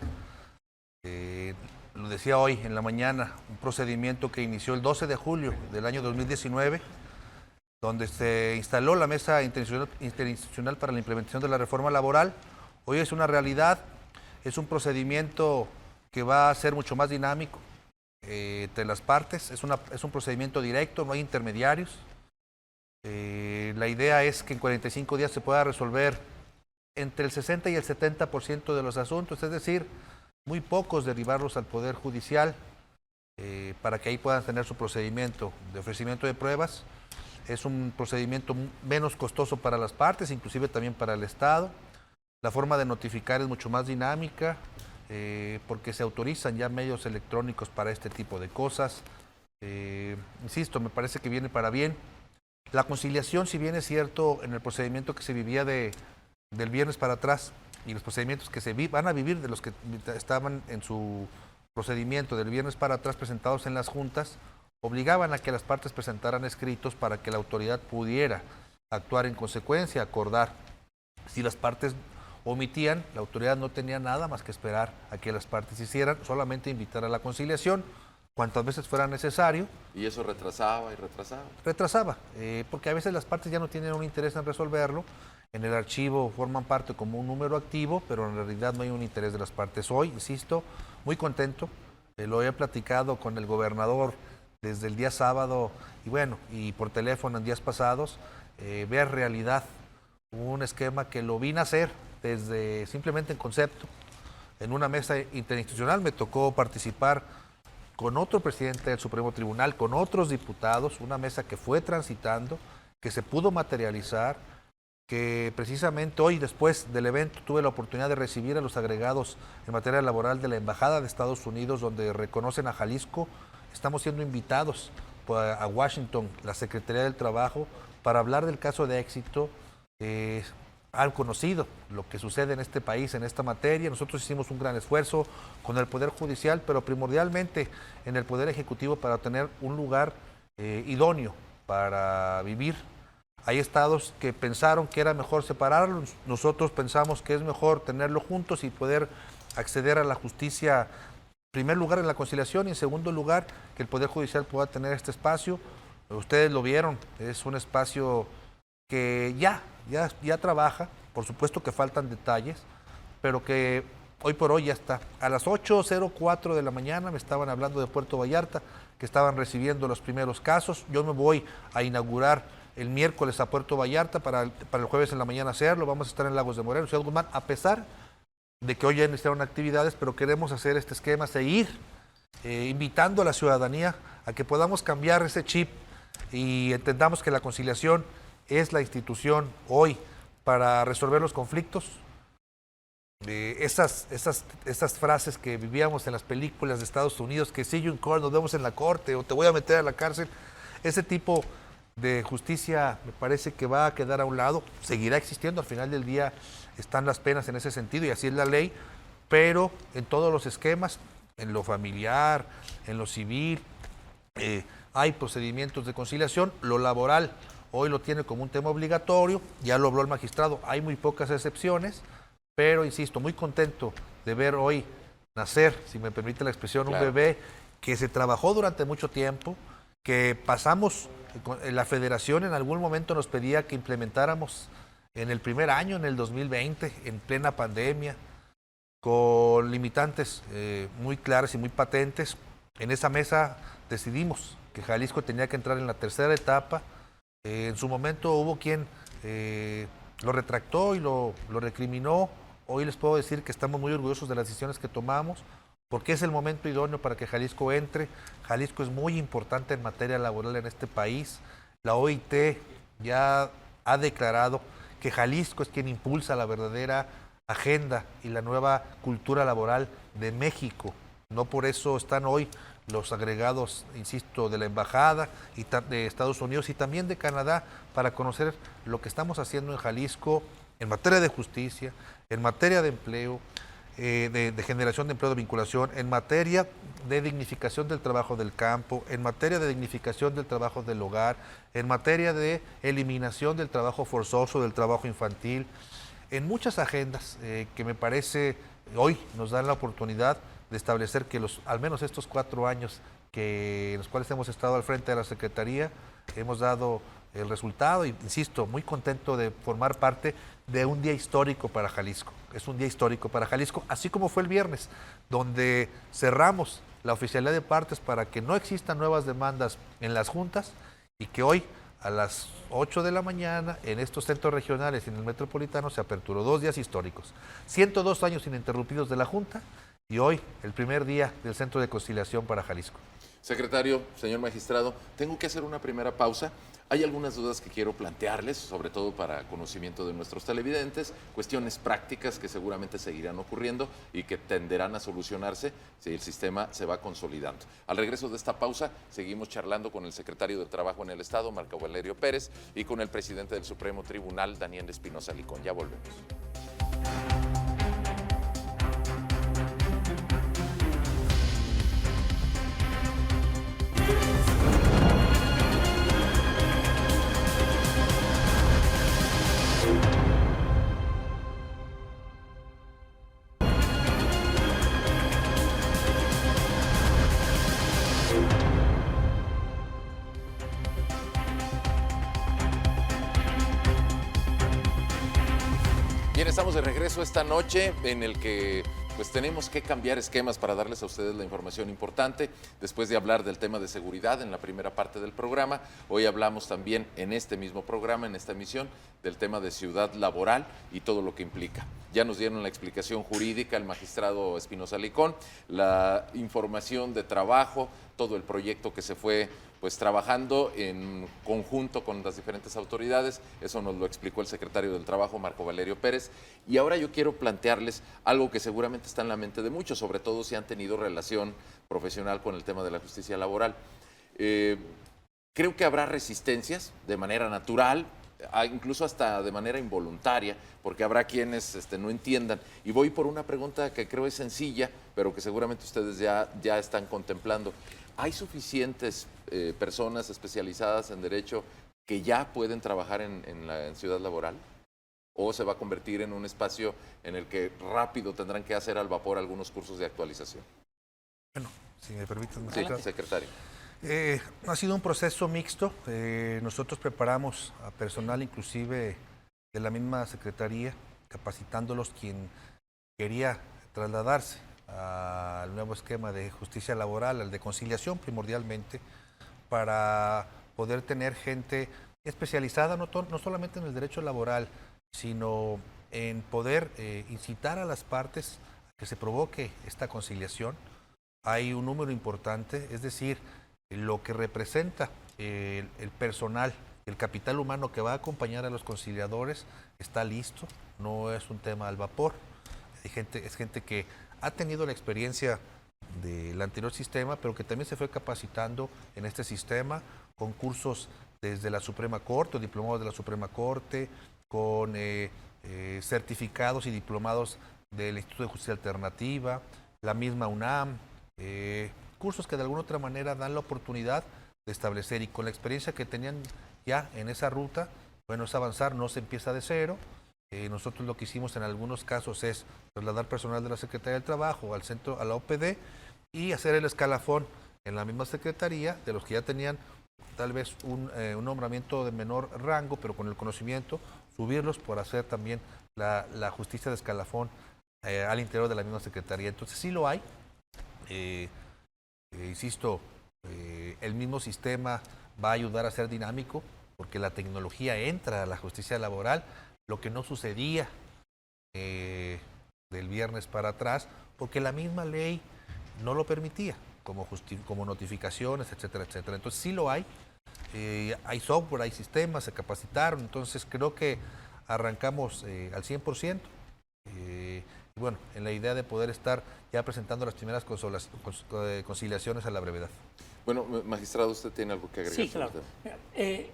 Lo decía hoy en la mañana, un procedimiento que inició el 12 de julio del año 2019, donde se instaló la Mesa Interinstitucional para la Implementación de la Reforma Laboral. Hoy es una realidad. Es un procedimiento que va a ser mucho más dinámico entre las partes. Es un procedimiento directo, no hay intermediarios. La idea es que en 45 días se pueda resolver entre el 60 y el 70% de los asuntos, es decir, muy pocos derivarlos al Poder Judicial para que ahí puedan tener su procedimiento de ofrecimiento de pruebas. Es un procedimiento menos costoso para las partes, inclusive también para el Estado. La forma de notificar es mucho más dinámica porque se autorizan ya medios electrónicos para este tipo de cosas. Insisto, me parece que viene para bien. La conciliación, si bien es cierto, en el procedimiento que se vivía del viernes para atrás y los procedimientos que van a vivir de los que estaban en su procedimiento del viernes para atrás presentados en las juntas, obligaban a que las partes presentaran escritos para que la autoridad pudiera actuar en consecuencia, acordar. Si las partes omitían, la autoridad no tenía nada más que esperar a que las partes hicieran, solamente invitar a la conciliación cuantas veces fuera necesario. Y eso retrasaba y retrasaba. Retrasaba, porque a veces las partes ya no tienen un interés en resolverlo. En el archivo forman parte como un número activo, pero en realidad no hay un interés de las partes. Hoy, insisto, muy contento, lo he platicado con el gobernador desde el día sábado y por teléfono en días pasados, ver realidad un esquema que lo vine a hacer desde simplemente en concepto. En una mesa interinstitucional me tocó participar con otro presidente del Supremo Tribunal, con otros diputados, una mesa que fue transitando, que se pudo materializar, que precisamente hoy, después del evento, tuve la oportunidad de recibir a los agregados en materia laboral de la Embajada de Estados Unidos, donde reconocen a Jalisco. Estamos siendo invitados a Washington, la Secretaría del Trabajo, para hablar del caso de éxito. han conocido lo que sucede en este país en esta materia. Nosotros hicimos un gran esfuerzo con el Poder Judicial, pero primordialmente en el Poder Ejecutivo para tener un lugar idóneo para vivir. Hay estados que pensaron que era mejor separarlos, nosotros pensamos que es mejor tenerlo juntos y poder acceder a la justicia, en primer lugar en la conciliación y en segundo lugar que el Poder Judicial pueda tener este espacio. Ustedes lo vieron, es un espacio que ya trabaja, por supuesto que faltan detalles, pero que hoy por hoy ya está. A las 8:04 de la mañana me estaban hablando de Puerto Vallarta, que estaban recibiendo los primeros casos. Yo me voy a inaugurar el miércoles a Puerto Vallarta para el jueves en la mañana hacerlo. Vamos a estar en Lagos de Moreno, Ciudad Guzmán, a pesar de que hoy ya iniciaron actividades, pero queremos hacer este esquema, seguir invitando a la ciudadanía a que podamos cambiar ese chip y entendamos que la conciliación es la institución hoy para resolver los conflictos. Esas frases que vivíamos en las películas de Estados Unidos, que see you in court, nos vemos en la corte o te voy a meter a la cárcel, ese tipo de justicia me parece que va a quedar a un lado, seguirá existiendo, al final del día están las penas en ese sentido y así es la ley, pero en todos los esquemas, en lo familiar, en lo civil, hay procedimientos de conciliación. Lo laboral hoy lo tiene como un tema obligatorio, ya lo habló el magistrado, hay muy pocas excepciones, pero insisto, muy contento de ver hoy nacer, si me permite la expresión, un bebé que se trabajó durante mucho tiempo, que pasamos, la federación en algún momento nos pedía que implementáramos en el primer año, en el 2020, en plena pandemia, con limitantes muy claras y muy patentes. En esa mesa decidimos que Jalisco tenía que entrar en la tercera etapa. En su momento hubo quien lo retractó y lo recriminó. Hoy les puedo decir que estamos muy orgullosos de las decisiones que tomamos, porque es el momento idóneo para que Jalisco entre. Jalisco es muy importante en materia laboral en este país. La OIT ya ha declarado que Jalisco es quien impulsa la verdadera agenda y la nueva cultura laboral de México. No por eso están hoy los agregados, insisto, de la Embajada y de Estados Unidos y también de Canadá para conocer lo que estamos haciendo en Jalisco en materia de justicia, en materia de empleo, de generación de empleo de vinculación, en materia de dignificación del trabajo del campo, en materia de dignificación del trabajo del hogar, en materia de eliminación del trabajo forzoso, del trabajo infantil, en muchas agendas que me parece hoy nos dan la oportunidad de establecer que al menos estos 4 años en los cuales hemos estado al frente de la Secretaría, hemos dado el resultado y, insisto, muy contento de formar parte de un día histórico para Jalisco. Es un día histórico para Jalisco, así como fue el viernes, donde cerramos la oficialidad de partes para que no existan nuevas demandas en las juntas y que hoy a las 8 de la mañana en estos centros regionales y en el metropolitano se aperturó 2 días históricos. 102 años ininterrumpidos de la Junta y hoy el primer día del Centro de Conciliación para Jalisco. Secretario, señor magistrado, tengo que hacer una primera pausa. Hay algunas dudas que quiero plantearles, sobre todo para conocimiento de nuestros televidentes, cuestiones prácticas que seguramente seguirán ocurriendo y que tenderán a solucionarse si el sistema se va consolidando. Al regreso de esta pausa, seguimos charlando con el secretario de Trabajo en el Estado, Marco Valerio Pérez, y con el presidente del Supremo Tribunal, Daniel Espinosa Licón. Ya volvemos. Bien, estamos de regreso esta noche en el que pues tenemos que cambiar esquemas para darles a ustedes la información importante. Después de hablar del tema de seguridad en la primera parte del programa, hoy hablamos también en este mismo programa, en esta emisión, del tema de ciudad laboral y todo lo que implica. Ya nos dieron la explicación jurídica el magistrado Espinosa Licón, la información de trabajo, todo el proyecto que se fue pues trabajando en conjunto con las diferentes autoridades. Eso nos lo explicó el secretario del Trabajo, Marco Valerio Pérez. Y ahora yo quiero plantearles algo que seguramente está en la mente de muchos, sobre todo si han tenido relación profesional con el tema de la justicia laboral. Creo que habrá resistencias de manera natural, incluso hasta de manera involuntaria, porque habrá quienes no entiendan. Y voy por una pregunta que creo es sencilla, pero que seguramente ustedes ya están contemplando. ¿Hay suficientes personas especializadas en derecho que ya pueden trabajar en Ciudad Laboral? ¿O se va a convertir en un espacio en el que rápido tendrán que hacer al vapor algunos cursos de actualización? Bueno, si me permiten, Sí, secretario. Ha sido un proceso mixto. Nosotros preparamos a personal inclusive de la misma secretaría, capacitándolos quien quería trasladarse al nuevo esquema de justicia laboral, al de conciliación primordialmente, para poder tener gente especializada no solamente en el derecho laboral, sino en poder incitar a las partes a que se provoque esta conciliación. Hay un número importante, es decir, lo que representa el personal, el capital humano que va a acompañar a los conciliadores está listo, no es un tema al vapor. Es gente que ha tenido la experiencia del anterior sistema, pero que también se fue capacitando en este sistema con cursos desde la Suprema Corte o diplomados de la Suprema Corte, con certificados y diplomados del Instituto de Justicia Alternativa, la misma UNAM, cursos que de alguna otra manera dan la oportunidad de establecer, y con la experiencia que tenían ya en esa ruta, bueno, es avanzar, no se empieza de cero. Nosotros lo que hicimos en algunos casos es trasladar personal de la Secretaría del Trabajo al centro, a la OPD, y hacer el escalafón en la misma secretaría de los que ya tenían tal vez un nombramiento de menor rango, pero con el conocimiento, subirlos por hacer también la justicia de escalafón al interior de la misma secretaría. Entonces sí lo hay. Insisto, el mismo sistema va a ayudar a ser dinámico porque la tecnología entra a la justicia laboral, lo que no sucedía del viernes para atrás, porque la misma ley no lo permitía, como notificaciones, etcétera, etcétera. Entonces sí lo hay. Hay software, hay sistemas, se capacitaron, entonces creo que arrancamos al 100%. Y bueno, en la idea de poder estar ya presentando las primeras conciliaciones a la brevedad. Bueno, magistrado, ¿usted tiene algo que agregar? Sí, claro.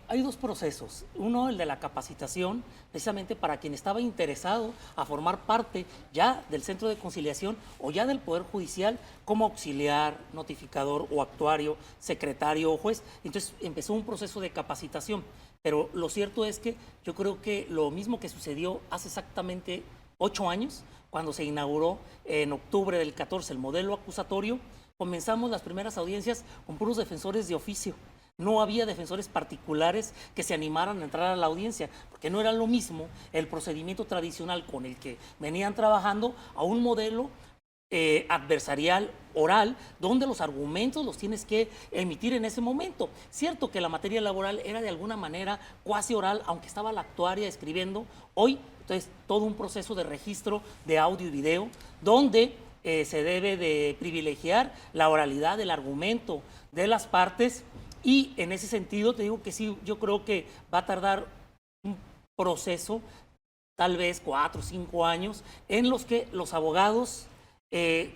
Hay dos procesos. Uno, el de la capacitación, precisamente para quien estaba interesado a formar parte ya del centro de conciliación o ya del Poder Judicial como auxiliar, notificador o actuario, secretario o juez. Entonces empezó un proceso de capacitación. Pero lo cierto es que yo creo que lo mismo que sucedió hace exactamente 8 años, cuando se inauguró en octubre del 14 el modelo acusatorio, comenzamos las primeras audiencias con puros defensores de oficio. No había defensores particulares que se animaran a entrar a la audiencia, porque no era lo mismo el procedimiento tradicional con el que venían trabajando a un modelo adversarial oral, donde los argumentos los tienes que emitir en ese momento. Cierto que la materia laboral era de alguna manera cuasi oral, aunque estaba la actuaria escribiendo. Hoy, entonces, todo un proceso de registro de audio y video, donde se debe de privilegiar la oralidad del argumento de las partes, y en ese sentido te digo que sí, yo creo que va a tardar un proceso, tal vez 4 o 5 años, en los que los abogados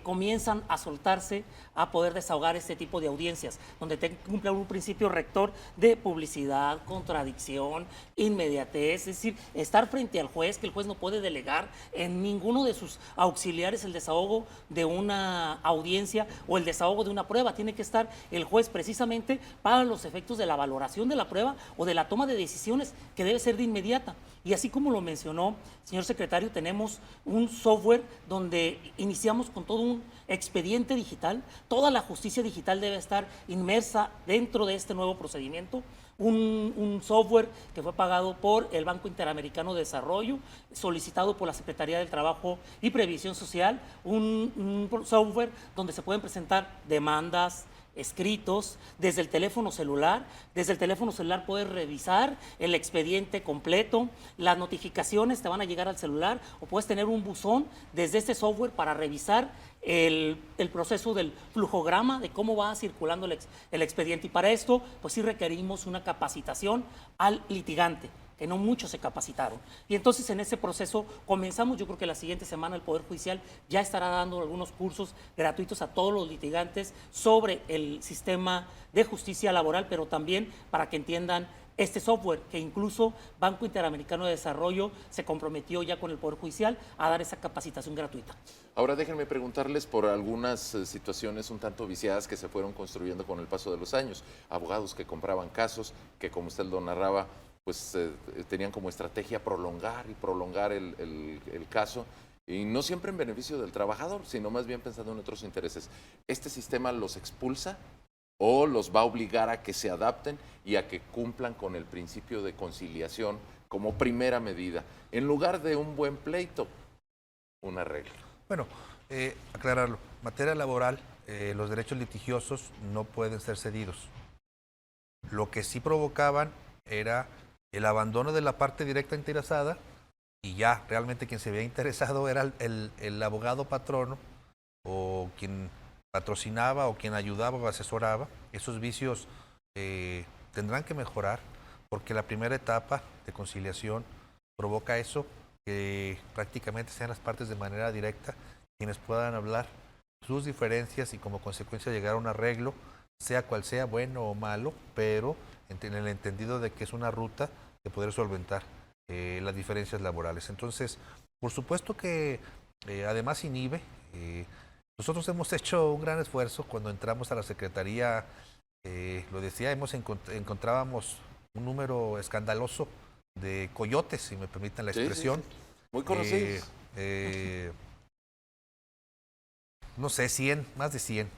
comienzan a soltarse a poder desahogar este tipo de audiencias, donde te cumple un principio rector de publicidad, contradicción, inmediatez, es decir, estar frente al juez, que el juez no puede delegar en ninguno de sus auxiliares el desahogo de una audiencia o el desahogo de una prueba. Tiene que estar el juez precisamente para los efectos de la valoración de la prueba o de la toma de decisiones, que debe ser de inmediata. Y así como lo mencionó, señor secretario, tenemos un software donde iniciamos con todo un expediente digital. Toda la justicia digital debe estar inmersa dentro de este nuevo procedimiento. Un software que fue pagado por el Banco Interamericano de Desarrollo, solicitado por la Secretaría del Trabajo y Previsión Social, un software donde se pueden presentar demandas, escritos, desde el teléfono celular. Desde el teléfono celular puedes revisar el expediente completo, las notificaciones te van a llegar al celular, o puedes tener un buzón desde este software para revisar el proceso del flujograma de cómo va circulando el expediente. Y para esto, pues sí requerimos una capacitación al litigante, que no muchos se capacitaron. Y entonces en ese proceso comenzamos. Yo creo que la siguiente semana el Poder Judicial ya estará dando algunos cursos gratuitos a todos los litigantes sobre el sistema de justicia laboral, pero también para que entiendan este software, que incluso Banco Interamericano de Desarrollo se comprometió ya con el Poder Judicial a dar esa capacitación gratuita. Ahora déjenme preguntarles por algunas situaciones un tanto viciadas que se fueron construyendo con el paso de los años. Abogados que compraban casos, que como usted lo narraba, pues tenían como estrategia prolongar y prolongar el caso, y no siempre en beneficio del trabajador, sino más bien pensando en otros intereses. ¿Este sistema los expulsa o los va a obligar a que se adapten y a que cumplan con el principio de conciliación como primera medida, en lugar de un buen pleito, un arreglo? Bueno, aclararlo. Materia laboral, los derechos litigiosos no pueden ser cedidos. Lo que sí provocaban era el abandono de la parte directa interesada, y ya realmente quien se veía interesado era el abogado patrono o quien patrocinaba o quien ayudaba o asesoraba. Esos vicios tendrán que mejorar, porque la primera etapa de conciliación provoca eso, que prácticamente sean las partes de manera directa quienes puedan hablar sus diferencias y como consecuencia llegar a un arreglo, sea cual sea, bueno o malo, pero en el entendido de que es una ruta de poder solventar las diferencias laborales. Entonces, por supuesto que además inhibe. Nosotros hemos hecho un gran esfuerzo cuando entramos a la Secretaría, lo decía, encontrábamos un número escandaloso de coyotes, si me permiten la expresión. Sí. Muy conocidos. No sé, 100, más de 100.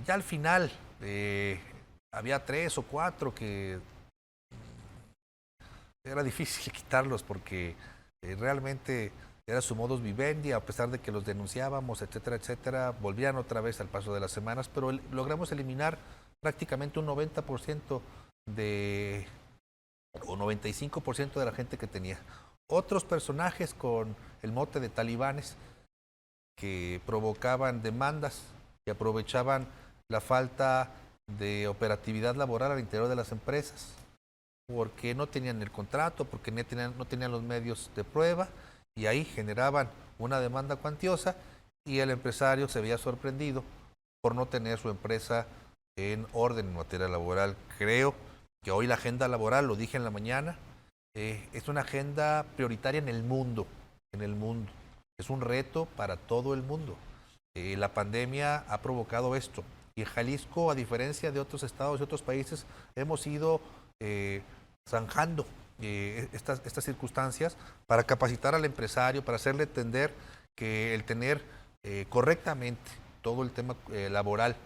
Ya al final había 3 o 4 que era difícil quitarlos porque realmente era su modus vivendi, a pesar de que los denunciábamos, etcétera, etcétera, volvían otra vez al paso de las semanas, pero logramos eliminar prácticamente un 90% o 95% de la gente que tenía. Otros personajes con el mote de talibanes que provocaban demandas, que aprovechaban la falta de operatividad laboral al interior de las empresas, porque no tenían el contrato, porque no tenían los medios de prueba, y ahí generaban una demanda cuantiosa y el empresario se veía sorprendido por no tener su empresa en orden en materia laboral. Creo que hoy la agenda laboral, lo dije en la mañana, es una agenda prioritaria en el mundo, Es un reto para todo el mundo. La pandemia ha provocado esto. Y en Jalisco, a diferencia de otros estados y otros países, hemos ido zanjando estas circunstancias para capacitar al empresario, para hacerle entender que el tener correctamente todo el tema laboral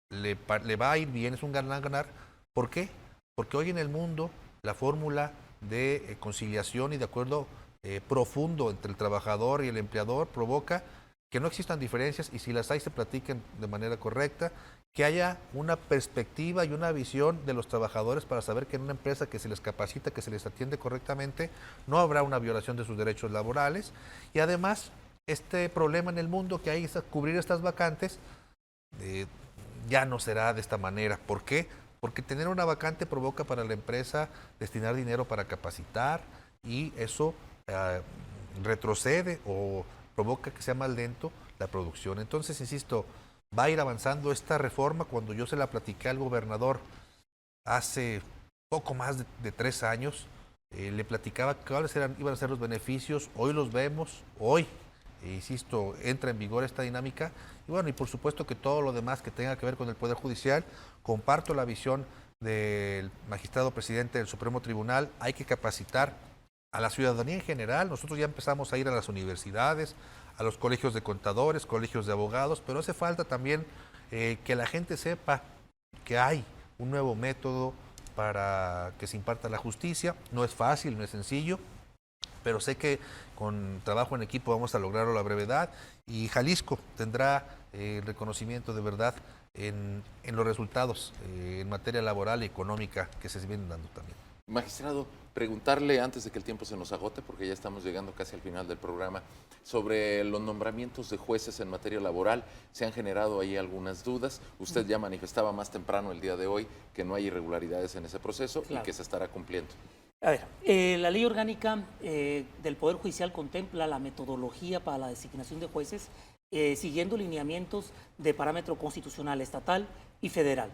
le va a ir bien, es un ganar-ganar. ¿Por qué? Porque hoy en el mundo la fórmula de conciliación y de acuerdo profundo entre el trabajador y el empleador provoca que no existan diferencias, y si las hay se platiquen de manera correcta, que haya una perspectiva y una visión de los trabajadores para saber que en una empresa que se les capacita, que se les atiende correctamente, no habrá una violación de sus derechos laborales. Y además, este problema en el mundo que hay es cubrir estas vacantes, ya no será de esta manera. ¿Por qué? Porque tener una vacante provoca para la empresa destinar dinero para capacitar, y eso retrocede o provoca que sea más lento la producción. Entonces, insisto, va a ir avanzando esta reforma. Cuando yo se la platiqué al gobernador hace poco más de 3 años, le platicaba cuáles iban a ser los beneficios. Hoy los vemos, hoy, insisto, entra en vigor esta dinámica. Y bueno, y por supuesto que todo lo demás que tenga que ver con el Poder Judicial, comparto la visión del magistrado presidente del Supremo Tribunal. Hay que capacitar a la ciudadanía en general. Nosotros ya empezamos a ir a las universidades, a los colegios de contadores, colegios de abogados, pero hace falta también que la gente sepa que hay un nuevo método para que se imparta la justicia. No es fácil, no es sencillo, pero sé que con trabajo en equipo vamos a lograrlo a la brevedad, y Jalisco tendrá el reconocimiento de verdad en los resultados en materia laboral y económica que se vienen dando también. Magistrado, preguntarle antes de que el tiempo se nos agote, porque ya estamos llegando casi al final del programa, sobre los nombramientos de jueces en materia laboral. Se han generado ahí algunas dudas. Usted ya manifestaba más temprano el día de hoy que no hay irregularidades en ese proceso, claro, y que se estará cumpliendo. A ver, la ley orgánica del Poder Judicial contempla la metodología para la designación de jueces siguiendo lineamientos de parámetro constitucional, estatal y federal.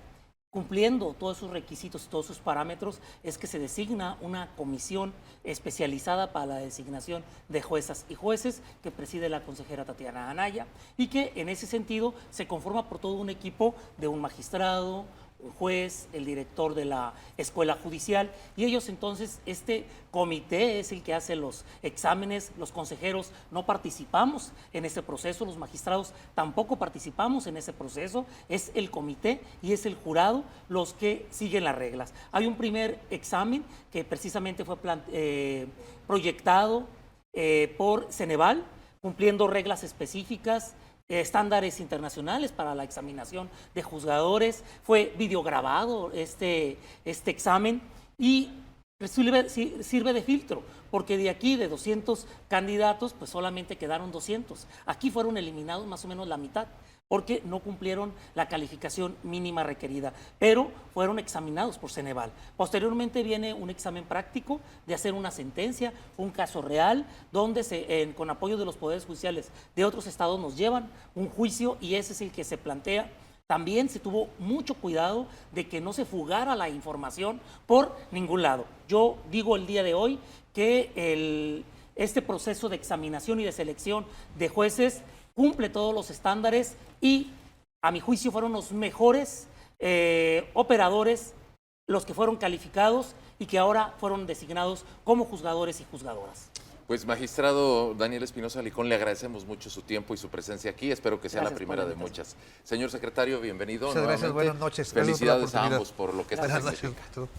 Cumpliendo todos sus requisitos y todos sus parámetros, es que se designa una comisión especializada para la designación de juezas y jueces que preside la consejera Tatiana Anaya y que en ese sentido se conforma por todo un equipo de un magistrado, un juez, el director de la escuela judicial y ellos entonces, este comité es el que hace los exámenes, los consejeros no participamos en ese proceso, los magistrados tampoco participamos en ese proceso, es el comité y es el jurado los que siguen las reglas. Hay un primer examen que precisamente fue proyectado por Ceneval, cumpliendo reglas específicas, estándares internacionales para la examinación de juzgadores, fue videograbado este examen y sirve de filtro, porque de aquí, de 200 candidatos, pues solamente quedaron 200. Aquí fueron eliminados más o menos la mitad, porque no cumplieron la calificación mínima requerida, pero fueron examinados por Ceneval. Posteriormente viene un examen práctico de hacer una sentencia, un caso real, donde con apoyo de los poderes judiciales de otros estados nos llevan un juicio y ese es el que se plantea. También se tuvo mucho cuidado de que no se fugara la información por ningún lado. Yo digo el día de hoy que este proceso de examinación y de selección de jueces cumple todos los estándares y a mi juicio fueron los mejores operadores los que fueron calificados y que ahora fueron designados como juzgadores y juzgadoras. Pues magistrado Daniel Espinosa Licón, le agradecemos mucho su tiempo y su presencia aquí. Espero que sea Gracias la primera de muchas. Señor secretario, bienvenido. Muchas gracias, buenas noches. Felicidades a ambos por lo que Buenas están noches. haciendo.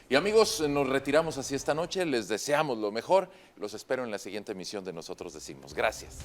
Y amigos, nos retiramos así esta noche. Les deseamos lo mejor. Los espero en la siguiente emisión de Nosotros Decimos. Gracias.